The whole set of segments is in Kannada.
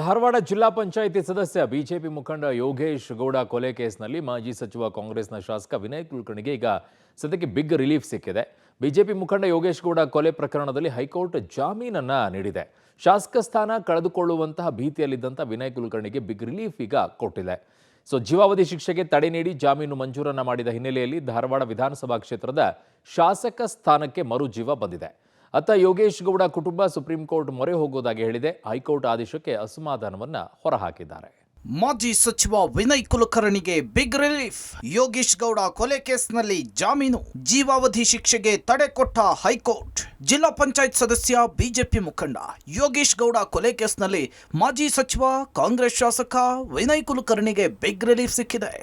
ಧಾರವಾಡ ಜಿಲ್ಲಾ ಪಂಚಾಯಿತಿ ಸದಸ್ಯ ಬಿಜೆಪಿ ಮುಖಂಡ ಯೋಗೇಶ್ ಗೌಡ ಕೊಲೆ ಕೇಸ್ನಲ್ಲಿ ಮಾಜಿ ಸಚಿವ ಕಾಂಗ್ರೆಸ್ನ ಶಾಸಕ ವಿನಯ್ ಕುಲಕರ್ಣಿಗೆ ಈಗ ಸದ್ಯಕ್ಕೆ ಬಿಗ್ ರಿಲೀಫ್ ಸಿಕ್ಕಿದೆ. ಬಿಜೆಪಿ ಮುಖಂಡ ಯೋಗೇಶ್ ಗೌಡ ಕೊಲೆ ಪ್ರಕರಣದಲ್ಲಿ ಹೈಕೋರ್ಟ್ ಜಾಮೀನನ್ನ ನೀಡಿದೆ. ಶಾಸಕ ಸ್ಥಾನ ಕಳೆದುಕೊಳ್ಳುವಂತಹ ಭೀತಿಯಲ್ಲಿದ್ದಂಥ ವಿನಯ್ ಕುಲಕರ್ಣಿಗೆ ಬಿಗ್ ರಿಲೀಫ್ ಈಗ ಕೊಟ್ಟಿದೆ. ಜೀವಾವಧಿ ಶಿಕ್ಷೆಗೆ ತಡೆ ನೀಡಿ ಜಾಮೀನು ಮಂಜೂರನ್ನ ಮಾಡಿದ ಹಿನ್ನೆಲೆಯಲ್ಲಿ ಧಾರವಾಡ ವಿಧಾನಸಭಾ ಕ್ಷೇತ್ರದ ಶಾಸಕ ಸ್ಥಾನಕ್ಕೆ ಮರುಜೀವ ಬಂದಿದೆ. ಅತ್ತ ಯೋಗೇಶ್ ಗೌಡ ಕುಟುಂಬ ಸುಪ್ರೀಂ ಕೋರ್ಟ್ ಮೊರೆ ಹೋಗುವುದಾಗಿ ಹೇಳಿದೆ. ಹೈಕೋರ್ಟ್ ಆದೇಶಕ್ಕೆ ಅಸಮಾಧಾನವನ್ನ ಹೊರಹಾಕಿದ್ದಾರೆ. ಮಾಜಿ ಸಚಿವ ವಿನಯ್ ಕುಲಕರ್ಣಿಗೆ ಬಿಗ್ ರಿಲೀಫ್. ಯೋಗೇಶ್ ಗೌಡ ಕೊಲೆ ಕೇಸ್ನಲ್ಲಿ ಜಾಮೀನು, ಜೀವಾವಧಿ ಶಿಕ್ಷೆಗೆ ತಡೆ ಕೊಟ್ಟ ಹೈಕೋರ್ಟ್. ಜಿಲ್ಲಾ ಪಂಚಾಯತ್ ಸದಸ್ಯ ಬಿಜೆಪಿ ಮುಖಂಡ ಯೋಗೇಶ್ ಗೌಡ ಕೊಲೆ ಕೇಸ್ನಲ್ಲಿ ಮಾಜಿ ಸಚಿವ ಕಾಂಗ್ರೆಸ್ ಶಾಸಕ ವಿನಯ್ ಕುಲಕರ್ಣಿಗೆ ಬಿಗ್ ರಿಲೀಫ್ ಸಿಕ್ಕಿದೆ.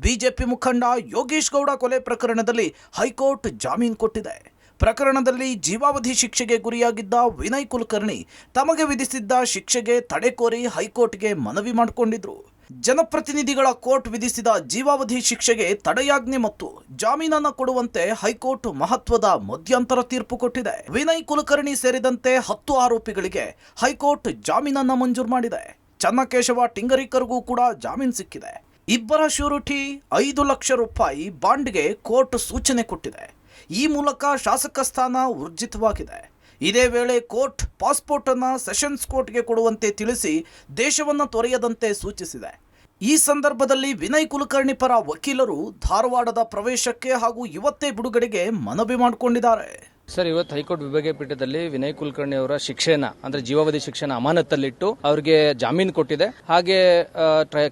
ಬಿಜೆಪಿ ಮುಖಂಡ ಯೋಗೇಶ್ ಗೌಡ ಕೊಲೆ ಪ್ರಕರಣದಲ್ಲಿ ಹೈಕೋರ್ಟ್ ಜಾಮೀನು ಕೊಟ್ಟಿದೆ. ಪ್ರಕರಣದಲ್ಲಿ ಜೀವಾವಧಿ ಶಿಕ್ಷೆಗೆ ಗುರಿಯಾಗಿದ್ದ ವಿನಯ್ ಕುಲಕರ್ಣಿ ತಮಗೆ ವಿಧಿಸಿದ್ದ ಶಿಕ್ಷೆಗೆ ತಡೆ ಕೋರಿ ಹೈಕೋರ್ಟ್ಗೆ ಮನವಿ ಮಾಡಿಕೊಂಡಿದ್ರು. ಜನಪ್ರತಿನಿಧಿಗಳ ಕೋರ್ಟ್ ವಿಧಿಸಿದ ಜೀವಾವಧಿ ಶಿಕ್ಷೆಗೆ ತಡೆಯಾಜ್ಞೆ ಮತ್ತು ಜಾಮೀನನ್ನು ಕೊಡುವಂತೆ ಹೈಕೋರ್ಟ್ ಮಹತ್ವದ ಮಧ್ಯಂತರ ತೀರ್ಪು ಕೊಟ್ಟಿದೆ. ವಿನಯ್ ಕುಲಕರ್ಣಿ ಸೇರಿದಂತೆ 10 ಆರೋಪಿಗಳಿಗೆ ಹೈಕೋರ್ಟ್ ಜಾಮೀನನ್ನು ಮಂಜೂರು ಮಾಡಿದೆ. ಚನ್ನಕೇಶವ ಟಿಂಗರಿಕರ್ಗೂ ಕೂಡ ಜಾಮೀನು ಸಿಕ್ಕಿದೆ. ಇಬ್ಬರ ಶ್ಯೂರಿಟಿ 5 ಲಕ್ಷ ರೂಪಾಯಿ ಬಾಂಡ್ಗೆ ಕೋರ್ಟ್ ಸೂಚನೆ ಕೊಟ್ಟಿದೆ. ಈ ಮೂಲಕ ಶಾಸಕ ಸ್ಥಾನ ಊರ್ಜಿತವಾಗಿದೆ. ಇದೇ ವೇಳೆ ಕೋರ್ಟ್ ಪಾಸ್ಪೋರ್ಟ್ ಅನ್ನು ಸೆಷನ್ಸ್ ಕೋರ್ಟ್ಗೆ ಕೊಡುವಂತೆ ತಿಳಿಸಿ ದೇಶವನ್ನು ತೊರೆಯದಂತೆ ಸೂಚಿಸಿದೆ. ಈ ಸಂದರ್ಭದಲ್ಲಿ ವಿನಯ್ ಕುಲಕರ್ಣಿ ಪರ ವಕೀಲರು ಧಾರವಾಡದ ಪ್ರವೇಶಕ್ಕೆ ಹಾಗೂ ಇವತ್ತೇ ಬಿಡುಗಡೆಗೆ ಮನವಿ ಮಾಡಿಕೊಂಡಿದ್ದಾರೆ. ಸರ್, ಇವತ್ತು ಹೈಕೋರ್ಟ್ ವಿಭಾಗೀಯ ಪೀಠದಲ್ಲಿ ವಿನಯ್ ಕುಲಕರ್ಣಿ ಅವರ ಶಿಕ್ಷೆನ ಅಂದ್ರೆ ಜೀವಾವಧಿ ಶಿಕ್ಷೆನ ಅಮಾನತಲ್ಲಿಟ್ಟು ಅವರಿಗೆ ಜಾಮೀನು ಕೊಟ್ಟಿದೆ. ಹಾಗೆ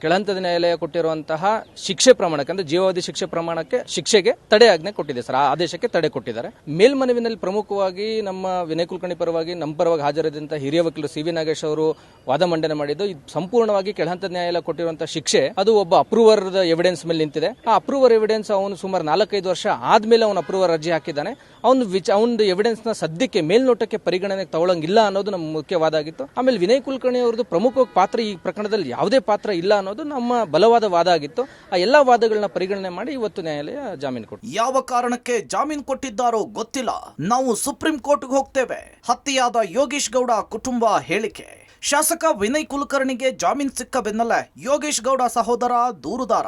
ಕೆಳಹಂತದ ನ್ಯಾಯಾಲಯ ಕೊಟ್ಟಿರುವಂತಹ ಶಿಕ್ಷೆ ಪ್ರಮಾಣಕ್ಕೆ ಅಂದ್ರೆ ಜೀವಾವಧಿ ಶಿಕ್ಷೆ ಪ್ರಮಾಣಕ್ಕೆ ಶಿಕ್ಷೆಗೆ ತಡೆ ಆಜ್ಞೆ ಕೊಟ್ಟಿದೆ ಸರ್. ಆ ಆದೇಶಕ್ಕೆ ತಡೆ ಕೊಟ್ಟಿದ್ದಾರೆ. ಮೇಲ್ಮನವಿನಲ್ಲಿ ಪ್ರಮುಖವಾಗಿ ನಮ್ಮ ವಿನಯ್ ಕುಲಕರ್ಣಿ ಪರವಾಗಿ ನಮ್ಮ ಪರವಾಗಿ ಹಾಜರಿದ್ದಂತಹ ಹಿರಿಯ ವಕೀಲರು ಸಿ ವಿ ನಾಗೇಶ್ ಅವರು ವಾದ ಮಂಡನೆ ಮಾಡಿದ್ದು, ಇದು ಸಂಪೂರ್ಣವಾಗಿ ಕೆಳಹಂತದ ನ್ಯಾಯಾಲಯ ಕೊಟ್ಟಿರುವಂತಹ ಶಿಕ್ಷೆ ಅದು ಒಬ್ಬ ಅಪ್ರೂವರ್ ಎವಿಡೆನ್ಸ್ ಮೇಲೆ ನಿಂತಿದೆ. ಆ ಅಪ್ರೂವರ್ ಎವಿಡೆನ್ಸ್ ಅವನು ಸುಮಾರು 4-5 ವರ್ಷ ಆದ್ಮೇಲೆ ಅವನು ಅಪ್ರೂವರ್ ಅರ್ಜಿ ಹಾಕಿದ್ದಾನೆ. ಅವನು ಎವಿಡೆನ್ಸ್ ನ ಸದ್ಯಕ್ಕೆ ಮೇಲ್ನೋಟಕ್ಕೆ ಪರಿಗಣನೆಗೆ ತಗೊಳ್ಳಂಗಿಲ್ಲ ಅನ್ನೋದು ನಮ್ಮ ಮುಖ್ಯವಾದ ಆಗಿತ್ತು. ಆಮೇಲೆ ವಿನಯ್ ಕುಲಕರ್ಣಿ ಅವರದ್ದು ಪ್ರಮುಖ ಪಾತ್ರ ಈ ಪ್ರಕರಣದಲ್ಲಿ ಯಾವುದೇ ಪಾತ್ರ ಇಲ್ಲ ಅನ್ನೋದು ನಮ್ಮ ಬಲವಾದ ವಾದ ಆಗಿತ್ತು. ಆ ಎಲ್ಲಾ ವಾದಗಳನ್ನ ಪರಿಗಣನೆ ಮಾಡಿ ಇವತ್ತು ನ್ಯಾಯಾಲಯ ಜಾಮೀನು ಕೊಟ್ಟು ಯಾವ ಕಾರಣಕ್ಕೆ ಜಾಮೀನು ಕೊಟ್ಟಿದ್ದಾರೋ ಗೊತ್ತಿಲ್ಲ, ನಾವು ಸುಪ್ರೀಂ ಕೋರ್ಟ್ಗೆ ಹೋಗ್ತೇವೆ. ಹತ್ಯೆಯಾದ ಯೋಗೇಶ್ ಗೌಡ ಕುಟುಂಬ ಹೇಳಿಕೆ. ಶಾಸಕ ವಿನಯ್ ಕುಲಕರ್ಣಿಗೆ ಜಾಮೀನು ಸಿಕ್ಕ ಬೆನ್ನಲ್ಲೇ ಯೋಗೇಶ್ ಗೌಡ ಸಹೋದರ ದೂರುದಾರ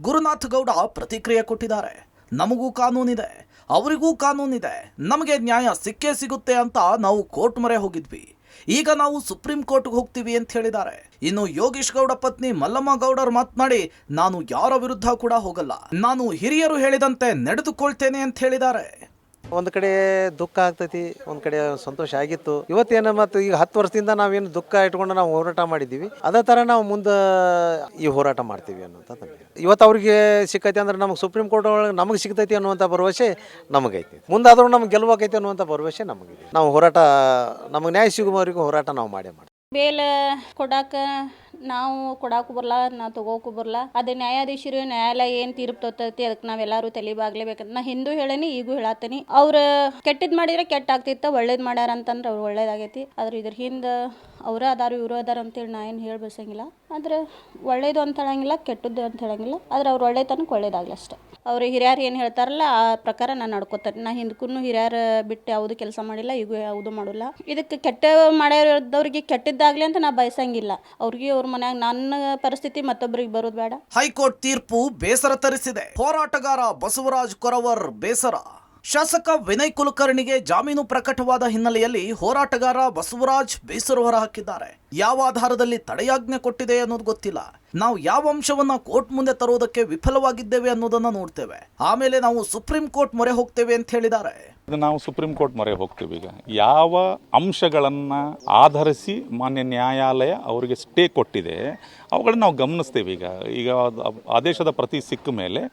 ಗುರುನಾಥ್ ಗೌಡ ಪ್ರತಿಕ್ರಿಯೆ ಕೊಟ್ಟಿದ್ದಾರೆ. ನಮಗೂ ಕಾನೂನಿದೆ, ಅವರಿಗೂ ಕಾನೂನಿದೆ, ನಮಗೆ ನ್ಯಾಯ ಸಿಕ್ಕೇ ಸಿಗುತ್ತೆ ಅಂತ ನಾವು ಕೋರ್ಟ್ ಮೊರೆ ಹೋಗಿದ್ವಿ. ಈಗ ನಾವು ಸುಪ್ರೀಂ ಕೋರ್ಟ್ಗೆ ಹೋಗ್ತೀವಿ ಅಂತ ಹೇಳಿದ್ದಾರೆ. ಇನ್ನು ಯೋಗೇಶ್ ಗೌಡ ಪತ್ನಿ ಮಲ್ಲಮ್ಮ ಗೌಡರು ಮಾತನಾಡಿ, ನಾನು ಯಾರ ವಿರುದ್ಧ ಕೂಡ ಹೋಗಲ್ಲ, ನಾನು ಹಿರಿಯರು ಹೇಳಿದಂತೆ ನಡೆದುಕೊಳ್ತೇನೆ ಅಂತ ಹೇಳಿದ್ದಾರೆ. ಒಂದು ಕಡೆ ದುಃಖ ಆಗ್ತೈತಿ, ಒಂದು ಕಡೆ ಸಂತೋಷ ಆಗಿತ್ತು. ಇವತ್ತೇನು ಮತ್ತು ಈಗ 10 ವರ್ಷದಿಂದ ನಾವೇನು ದುಃಖ ಇಟ್ಕೊಂಡು ನಾವು ಹೋರಾಟ ಮಾಡಿದ್ದೀವಿ, ಅದೇ ಥರ ನಾವು ಮುಂದೆ ಈ ಹೋರಾಟ ಮಾಡ್ತೀವಿ ಅನ್ನೋಂಥದ್ದು. ಇವತ್ತು ಅವ್ರಿಗೆ ಸಿಕ್ಕೈತಿ ಅಂದ್ರೆ ನಮಗೆ ಸುಪ್ರೀಂ ಕೋರ್ಟ್ ಒಳಗೆ ನಮಗೆ ಸಿಗ್ತೈತಿ ಅನ್ನುವಂಥ ಭರವಸೆ ನಮಗೈತಿ. ಮುಂದಾದರೂ ನಮ್ಗೆ ಗೆಲುವಾಗೈತಿ ಅನ್ನುವಂಥ ಭರವಸೆ ನಮಗಿದೆ. ನಾವು ಹೋರಾಟ, ನಮಗೆ ನ್ಯಾಯ ಸಿಗುವವರೆಗೂ ಹೋರಾಟ ನಾವು ಮಾಡೇ ಮಾಡ್ತೀವಿ. ಬೇಲ್ ಕೊಡಾಕ ನಾವು ಕೊಡಾಕು ಬರಲ್ಲ, ನಾವು ತಗೋಕು ಬರಲ್ಲ. ಅದೇ ನ್ಯಾಯಾಧೀಶರು ನ್ಯಾಯಾಲಯ ಏನ್ ತೀರ್ಪು ತೊತ್ತೈತಿ ಅದಕ್ಕೆ ನಾವೆಲ್ಲರೂ ತಲೆಬಾಗ್ಲೇಬೇಕಂತ ನಾ ಹಿಂದೂ ಹೇಳೇನಿ, ಈಗೂ ಹೇಳತ್ತೀನಿ. ಅವ್ರ ಕೆಟ್ಟದ್ ಮಾಡಿದ್ರೆ ಕೆಟ್ಟ ಆಗ್ತಿತ್ತ, ಒಳ್ಳೇದ್ ಮಾಡ್ಯಾರ ಅಂತಂದ್ರೆ ಅವ್ರು ಒಳ್ಳೇದಾಗೈತಿ. ಆದ್ರೆ ಇದ್ರ ಹಿಂದ ಅವ್ರ ಅದಾರು ಇವ್ರು ಅದಾರ ಅಂತೇಳಿ ನಾ ಏನು ಹೇಳಿ ಬಯಸಂಗಿಲ್ಲ. ಆದ್ರೆ ಒಳ್ಳೇದು ಅಂತ ಹೇಳಂಗಿಲ್ಲ, ಕೆಟ್ಟದ್ದು ಅಂತ ಹೇಳಂಗಿಲ್ಲ. ಆದ್ರೆ ಅವ್ರು ಒಳ್ಳೇತನಕ್ಕೆ ಒಳ್ಳೇದಾಗ್ಲಿ ಅಷ್ಟೇ. ಅವ್ರ ಹಿರಿಯರು ಏನು ಹೇಳ್ತಾರಲ್ಲ ಆ ಪ್ರಕಾರ ನಾನು ನಡ್ಕೋತಾರೆ. ನಾ ಹಿಂದಕ್ಕೂ ಹಿರಿಯರ ಬಿಟ್ಟು ಯಾವುದು ಕೆಲಸ ಮಾಡಿಲ್ಲ, ಈಗೂ ಯಾವುದು ಮಾಡೋಲ್ಲ. ಇದಕ್ಕೆ ಕೆಟ್ಟ ಮಾಡ್ಯಾರದವ್ರಿಗೆ ಕೆಟ್ಟದ್ದಾಗ್ಲಿ ಅಂತ ನಾ ಬಯಸಂಗಿಲ್ಲ. ಅವ್ರಿಗೆ ಅವ್ರ ಮನ್ಯಾಗ ನನ್ನ ಪರಿಸ್ಥಿತಿ ಮತ್ತೊಬ್ಬರಿಗೆ ಬರೋದು ಬೇಡ. ಹೈಕೋರ್ಟ್ ತೀರ್ಪು ಬೇಸರ ತರಿಸಿದೆ. ಹೋರಾಟಗಾರ ಬಸವರಾಜ್ ಕೊರವರ್ ಬೇಸರ. ಶಾಸಕ ವಿನಯ್ ಕುಲಕರ್ಣಿಗೆ ಜಾಮೀನು ಪ್ರಕಟವಾದ ಹಿನ್ನೆಲೆಯಲ್ಲಿ ಹೋರಾಟಗಾರ ಬಸವರಾಜ್ ಬೇಸರ ಹೊರಹಾಕಿದ್ದಾರೆ. ಯಾವ ಆಧಾರದಲ್ಲಿ ತಡೆಯಾಜ್ಞೆ ಕೊಟ್ಟಿದೆ ಅನ್ನೋದು ಗೊತ್ತಿಲ್ಲ. ನಾವು ಯಾವ ಅಂಶವನ್ನ ಕೋರ್ಟ್ ಮುಂದೆ ತರುವುದಕ್ಕೆ ವಿಫಲವಾಗಿದ್ದೇವೆ ಅನ್ನೋದನ್ನ ನೋಡ್ತೇವೆ. ಆಮೇಲೆ ನಾವು ಸುಪ್ರೀಂ ಕೋರ್ಟ್ ಮೊರೆ ಹೋಗ್ತೇವೆ ಅಂತ ಹೇಳಿದ್ದಾರೆ. ನಾವು ಸುಪ್ರೀಂ ಕೋರ್ಟ್ ಮೊರೆ ಹೋಗ್ತೀವಿ. ಈಗ ಯಾವ ಅಂಶಗಳನ್ನ ಆಧರಿಸಿ ಮಾನ್ಯ ನ್ಯಾಯಾಲಯ ಅವರಿಗೆ ಸ್ಟೇ ಕೊಟ್ಟಿದೆ ಅವುಗಳನ್ನ ನಾವು ಗಮನಿಸ್ತೇವೆ. ಈಗ ಆದೇಶದ ಪ್ರತಿ ಸಿಕ್ಕ ಮೇಲೆ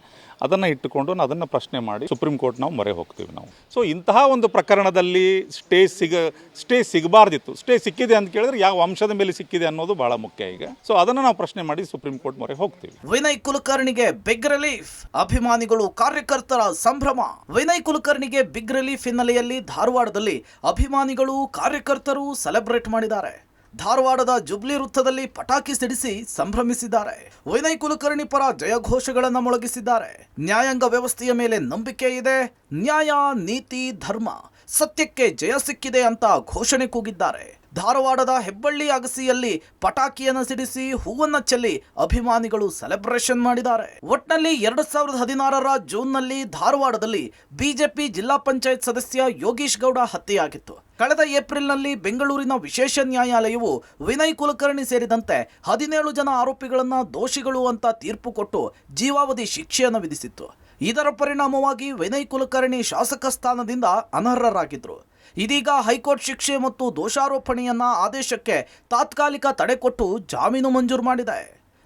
ಅದನ್ನು ಇಟ್ಟುಕೊಂಡು ಅದನ್ನು ಪ್ರಶ್ನೆ ಮಾಡಿ ಸುಪ್ರೀಂ ಕೋರ್ಟ್ ನಾವು ಮೊರೆ ಹೋಗ್ತೀವಿ ನಾವು. ಸೊ ಇಂತಹ ಒಂದು ಪ್ರಕರಣದಲ್ಲಿ ಸ್ಟೇ ಸಿಗಬಾರ್ದಿತ್ತು. ಸ್ಟೇ ಸಿಕ್ಕಿದೆ ಅಂತ ಕೇಳಿದ್ರೆ ಯಾವ ಅಂಶದ ಮೇಲೆ ಸಿಕ್ಕಿದೆ ಅನ್ನೋದು ಬಹಳ ಮುಖ್ಯ ಈಗ. ಸೊ ಅದನ್ನು ನಾವು ಪ್ರಶ್ನೆ ಮಾಡಿ ಸುಪ್ರೀಂ ಕೋರ್ಟ್ ಮೊರೆ ಹೋಗ್ತೀವಿ. ವಿನಯ್ ಕುಲಕರ್ಣಿಗೆ ಬಿಗ್ ರಿಲೀಫ್. ಅಭಿಮಾನಿಗಳು ಕಾರ್ಯಕರ್ತರ ಸಂಭ್ರಮ. ವಿನಯ್ ಕುಲಕರ್ಣಿಗೆ ಬಿಗ್ ರಿಲೀಫ್ ಹಿನ್ನೆಲೆಯಲ್ಲಿ ಧಾರವಾಡದಲ್ಲಿ ಅಭಿಮಾನಿಗಳು ಕಾರ್ಯಕರ್ತರು ಸೆಲೆಬ್ರೇಟ್ ಮಾಡಿದ್ದಾರೆ. ಧಾರವಾಡದ ಜುಬ್ಲಿ ವೃತ್ತದಲ್ಲಿ ಪಟಾಕಿ ಸಿಡಿಸಿ ಸಂಭ್ರಮಿಸಿದ್ದಾರೆ. ವಿನಯ್ ಕುಲಕರ್ಣಿ ಪರ ಜಯಘೋಷಗಳನ್ನು ಮೊಳಗಿಸಿದ್ದಾರೆ. ನ್ಯಾಯಾಂಗ ವ್ಯವಸ್ಥೆಯ ಮೇಲೆ ನಂಬಿಕೆ ಇದೆ, ನ್ಯಾಯ ನೀತಿ ಧರ್ಮ ಸತ್ಯಕ್ಕೆ ಜಯ ಸಿಕ್ಕಿದೆ ಅಂತ ಘೋಷಣೆ ಕೂಗಿದ್ದಾರೆ. ಧಾರವಾಡದ ಹೆಬ್ಬಳ್ಳಿ ಅಗಸಿಯಲ್ಲಿ ಪಟಾಕಿಯನ್ನು ಸಿಡಿಸಿ ಹೂವನ್ನ ಚೆಲ್ಲಿ ಅಭಿಮಾನಿಗಳು ಸೆಲೆಬ್ರೇಷನ್ ಮಾಡಿದ್ದಾರೆ. ಒಟ್ನಲ್ಲಿ 2016ರ ಜೂನ್ನಲ್ಲಿ ಧಾರವಾಡದಲ್ಲಿ ಬಿಜೆಪಿ ಜಿಲ್ಲಾ ಪಂಚಾಯತ್ ಸದಸ್ಯ ಯೋಗೀಶ್ ಗೌಡ ಹತ್ಯೆಯಾಗಿತ್ತು. ಕಳೆದ ಏಪ್ರಿಲ್ನಲ್ಲಿ ಬೆಂಗಳೂರಿನ ವಿಶೇಷ ನ್ಯಾಯಾಲಯವು ವಿನಯ್ ಕುಲಕರ್ಣಿ ಸೇರಿದಂತೆ 17 ಜನ ಆರೋಪಿಗಳನ್ನು ದೋಷಿಗಳು ಅಂತ ತೀರ್ಪು ಕೊಟ್ಟು ಜೀವಾವಧಿ ಶಿಕ್ಷೆಯನ್ನು ವಿಧಿಸಿತ್ತು. ಇದರ ಪರಿಣಾಮವಾಗಿ ವಿನಯ್ ಕುಲಕರ್ಣಿ ಶಾಸಕ ಸ್ಥಾನದಿಂದ ಅನರ್ಹರಾಗಿದ್ದರು. ಇದೀಗ ಹೈಕೋರ್ಟ್ ಶಿಕ್ಷೆ ಮತ್ತು ದೋಷಾರೋಪಣೆಯನ್ನ ಆದೇಶಕ್ಕೆ ತಾತ್ಕಾಲಿಕ ತಡೆ ಕೊಟ್ಟು ಜಾಮೀನು ಮಂಜೂರು ಮಾಡಿದೆ.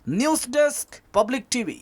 News desk, public TV.